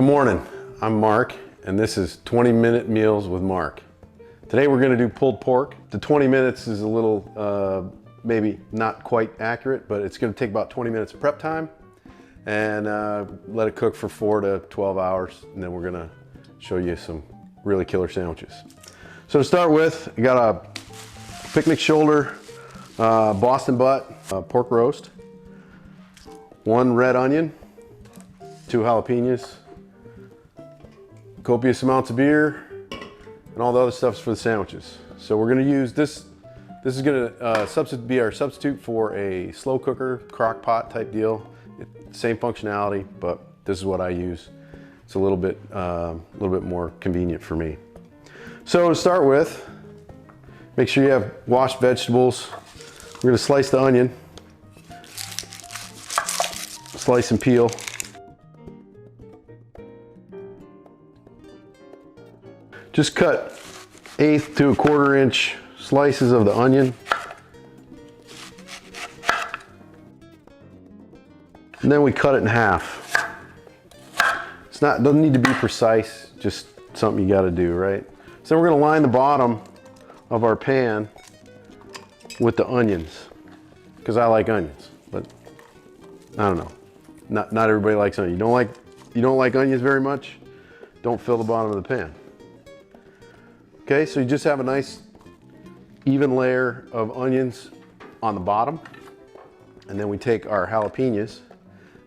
Good morning, I'm Mark, and this is 20-minute meals with Mark. Today we're gonna do pulled pork. The 20 minutes is a little, maybe not quite accurate, but it's gonna take about 20 minutes of prep time and let it cook for 4 to 12 hours. And then we're gonna show you some really killer sandwiches. So to start with, I got a picnic shoulder, Boston butt, pork roast, 1 red onion, 2 jalapenos, copious amounts of beer, and all the other stuff's for the sandwiches. So we're gonna use this. This is gonna be our substitute for a slow cooker, crock pot type deal. Same functionality, but this is what I use. It's a little bit more convenient for me. So to start with, make sure you have washed vegetables. We're gonna slice the onion, slice and peel. Just cut 1/8 to 1/4 inch slices of the onion. And then we cut it in half. Doesn't need to be precise, just something you gotta do, right? So we're gonna line the bottom of our pan with the onions, because I like onions, but I don't know. Not everybody likes onions. You don't like onions very much? Don't fill the bottom of the pan. Okay, so you just have a nice even layer of onions on the bottom, and then we take our jalapenos.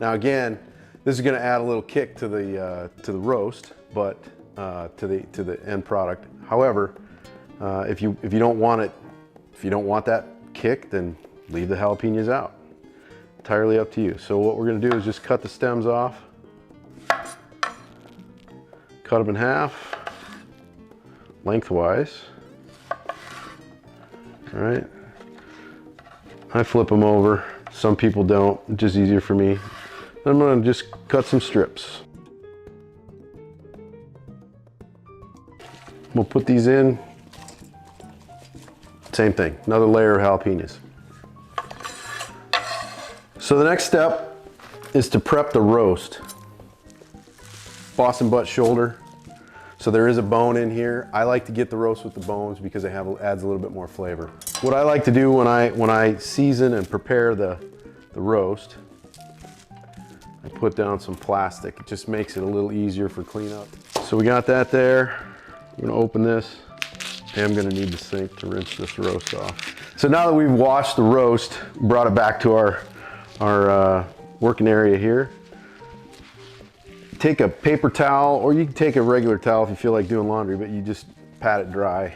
Now again, this is going to add a little kick to the roast, but to the end product. However, if you don't want that kick, then leave the jalapenos out. Entirely up to you. So what we're going to do is just cut the stems off, cut them in half. Lengthwise. All right. I flip them over. Some people don't. It's just easier for me. Then I'm going to just cut some strips. We'll put these in. Same thing. Another layer of jalapenos. So the next step is to prep the roast. Boston butt shoulder. So there is a bone in here. I like to get the roast with the bones because it adds a little bit more flavor. What I like to do when I season and prepare the roast, I put down some plastic. It just makes it a little easier for cleanup. So we got that there. I'm gonna open this. And I'm gonna need the sink to rinse this roast off. So now that we've washed the roast, brought it back to our working area here, take a paper towel, or you can take a regular towel if you feel like doing laundry, but you just pat it dry.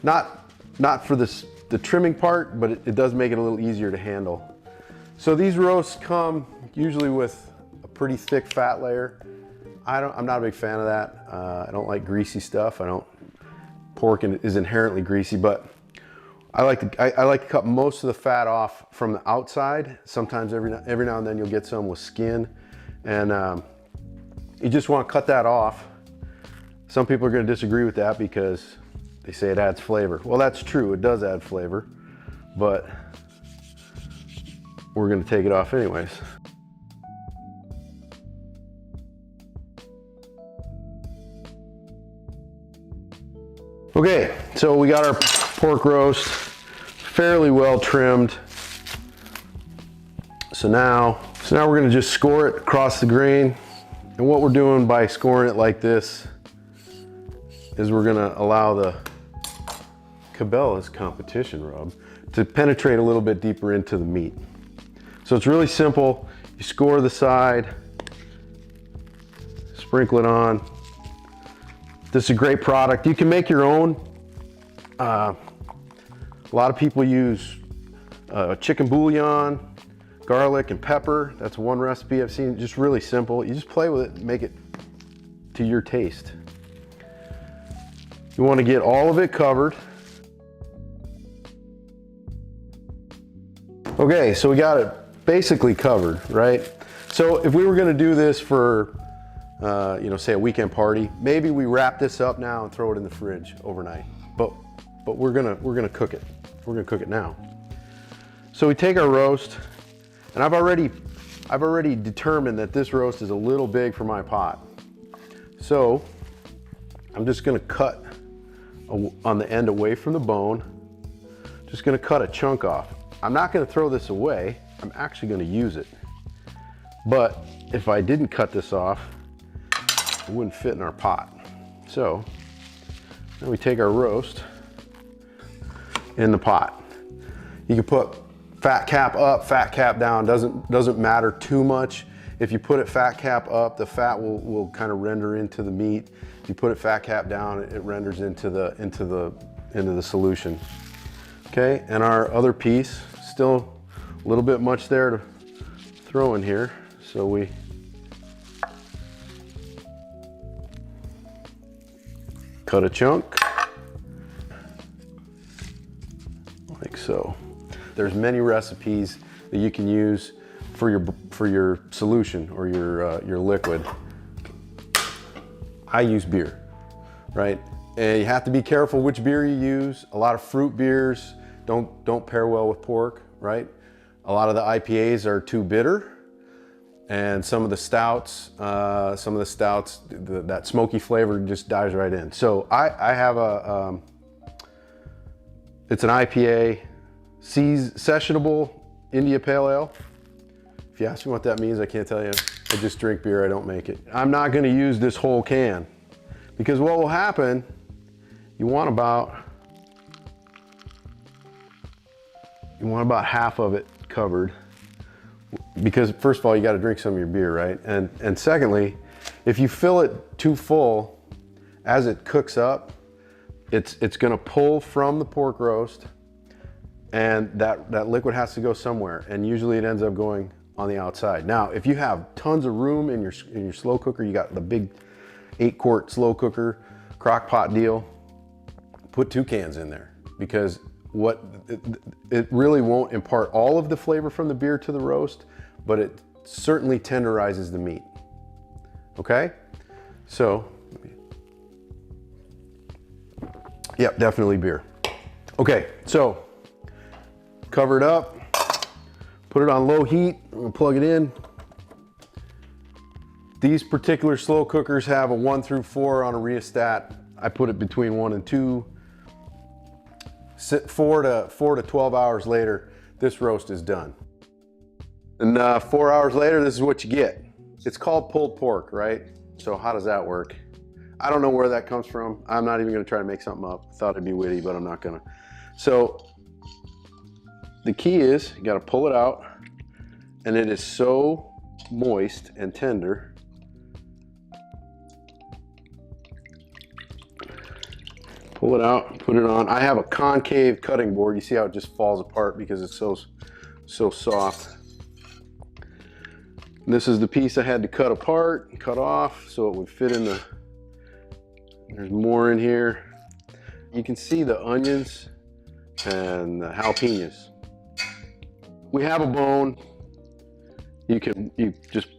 Not for the trimming part, but it does make it a little easier to handle. So these roasts come usually with a pretty thick fat layer. I'm not a big fan of that. I don't like greasy stuff. Pork is inherently greasy, but I like to cut most of the fat off from the outside. Sometimes every now and then you'll get some with skin. And you just want to cut that off. Some people are going to disagree with that because they say it adds flavor. Well, that's true, it does add flavor, but we're going to take it off anyways. Okay, so we got our pork roast fairly well trimmed. So now we're gonna just score it across the grain. And what we're doing by scoring it like this is we're gonna allow the Cabelas competition rub to penetrate a little bit deeper into the meat. So it's really simple. You score the side, sprinkle it on. This is a great product. You can make your own. A lot of people use chicken bouillon, garlic and pepper. That's one recipe I've seen, just really simple. You just play with it and make it to your taste. You want to get all of it covered. Okay, so we got it basically covered, right? So if we were going to do this for, say a weekend party, maybe we wrap this up now and throw it in the fridge overnight. But we're gonna cook it. We're gonna cook it now. So we take our roast, and I've already I've already determined that this roast is a little big for my pot. So I'm just gonna cut on the end away from the bone. Just gonna cut a chunk off. I'm not gonna throw this away. I'm actually gonna use it. But if I didn't cut this off, it wouldn't fit in our pot. So then we take our roast in the pot. You can put fat cap up, fat cap down, doesn't matter too much. If you put it fat cap up, the fat will kind of render into the meat. If you put it fat cap down, it renders into the solution. Okay, and our other piece, still a little bit much there to throw in here. So we cut a chunk, like so. There's many recipes that you can use for your solution or your liquid. I use beer, right? And you have to be careful which beer you use. A lot of fruit beers don't pair well with pork, right? A lot of the IPAs are too bitter, and some of the stouts, that smoky flavor just dives right in. So I have it's an IPA, sessionable India Pale Ale. If you ask me what that means, I can't tell you. I just drink beer, I don't make it. I'm not gonna use this whole can, because what will happen, you want about half of it covered, because first of all, you gotta drink some of your beer, right? And secondly, if you fill it too full, as it cooks up, it's gonna pull from the pork roast, and that liquid has to go somewhere, and usually it ends up going on the outside. Now, if you have tons of room in your slow cooker, you got the big 8-quart slow cooker, crock pot deal, put 2 cans in there, because it really won't impart all of the flavor from the beer to the roast, but it certainly tenderizes the meat. Okay? So, yep, definitely beer. Okay, so cover it up, put it on low heat, I'm gonna plug it in. These particular slow cookers have a 1 through 4 on a rheostat. I put it between 1 and 2. 4 to 12 hours later, this roast is done. And 4 hours later, this is what you get. It's called pulled pork, right? So how does that work? I don't know where that comes from. I'm not even gonna try to make something up. I thought it'd be witty, but I'm not gonna. So the key is you gotta pull it out, and it is so moist and tender. Pull it out, put it on. I have a concave cutting board. You see how it just falls apart because it's so soft. And this is the piece I had to cut apart, cut off, so it would fit in the, there's more in here. You can see the onions and the jalapenos. We have a bone. You just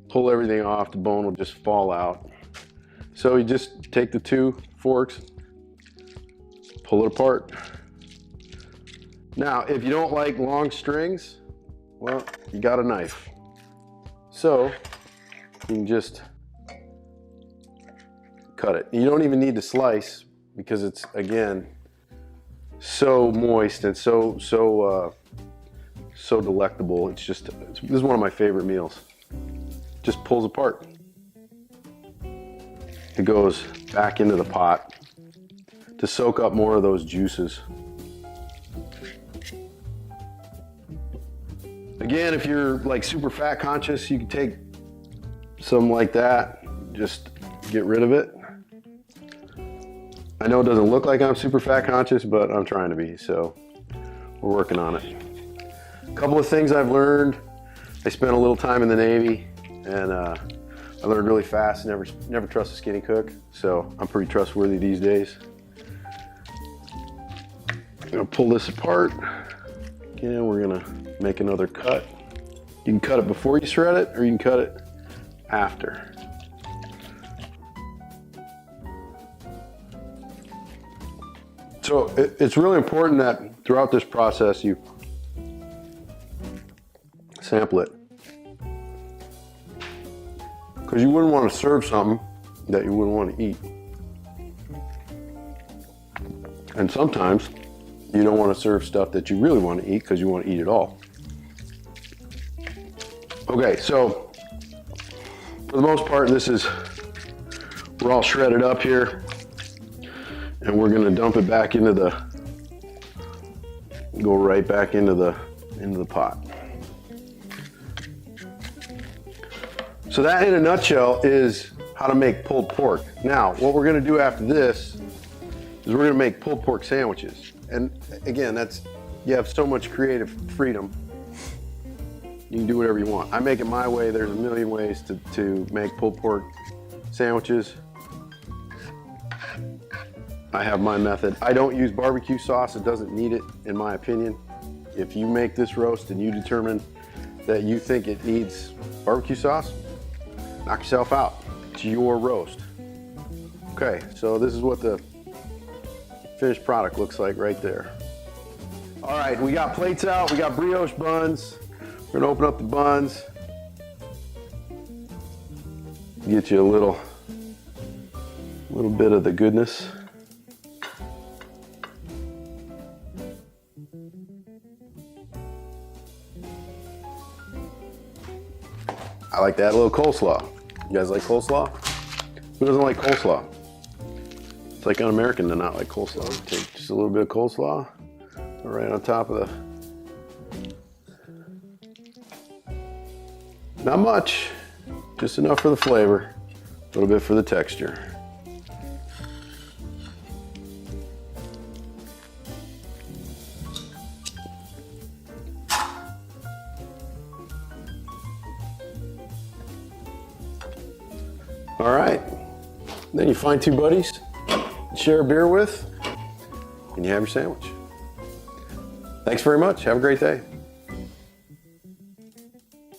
pull everything off, the bone will just fall out. So you just take the 2 forks, pull it apart. Now, if you don't like long strings, well, you got a knife. So you can just cut it. You don't even need to slice, because it's, again, so moist and so delectable. This is one of my favorite meals. Just pulls apart. It goes back into the pot to soak up more of those juices. Again, if you're like super fat conscious, you can take something like that, just get rid of it. I know it doesn't look like I'm super fat conscious, but I'm trying to be, so we're working on it. A couple of things I've learned. I spent a little time in the Navy, and I learned really fast, never trust a skinny cook, so I'm pretty trustworthy these days. I'm gonna pull this apart. Again, we're gonna make another cut. You can cut it before you shred it, or you can cut it after. So it's really important that throughout this process you sample it. because you wouldn't want to serve something that you wouldn't want to eat. And sometimes you don't want to serve stuff that you really want to eat because you want to eat it all. Okay, so for the most part, we're all shredded up here, and we're gonna dump it back into go right back into the pot. So that, in a nutshell, is how to make pulled pork. Now, what we're gonna do after this is we're gonna make pulled pork sandwiches. And again, you have so much creative freedom. You can do whatever you want. I make it my way. There's a million ways to make pulled pork sandwiches. I have my method. I don't use barbecue sauce. It doesn't need it, in my opinion. If you make this roast and you determine that you think it needs barbecue sauce, knock yourself out. It's your roast. Okay, so this is what the finished product looks like right there. All right, we got plates out. We got brioche buns. We're gonna open up the buns. Get you a little bit of the goodness. I like that little coleslaw. You guys like coleslaw? Who doesn't like coleslaw? It's like un-American to not like coleslaw. Take just a little bit of coleslaw, right on top of not much, just enough for the flavor, a little bit for the texture. All right, then you find two buddies, share a beer with, and you have your sandwich. Thanks very much. Have a great day.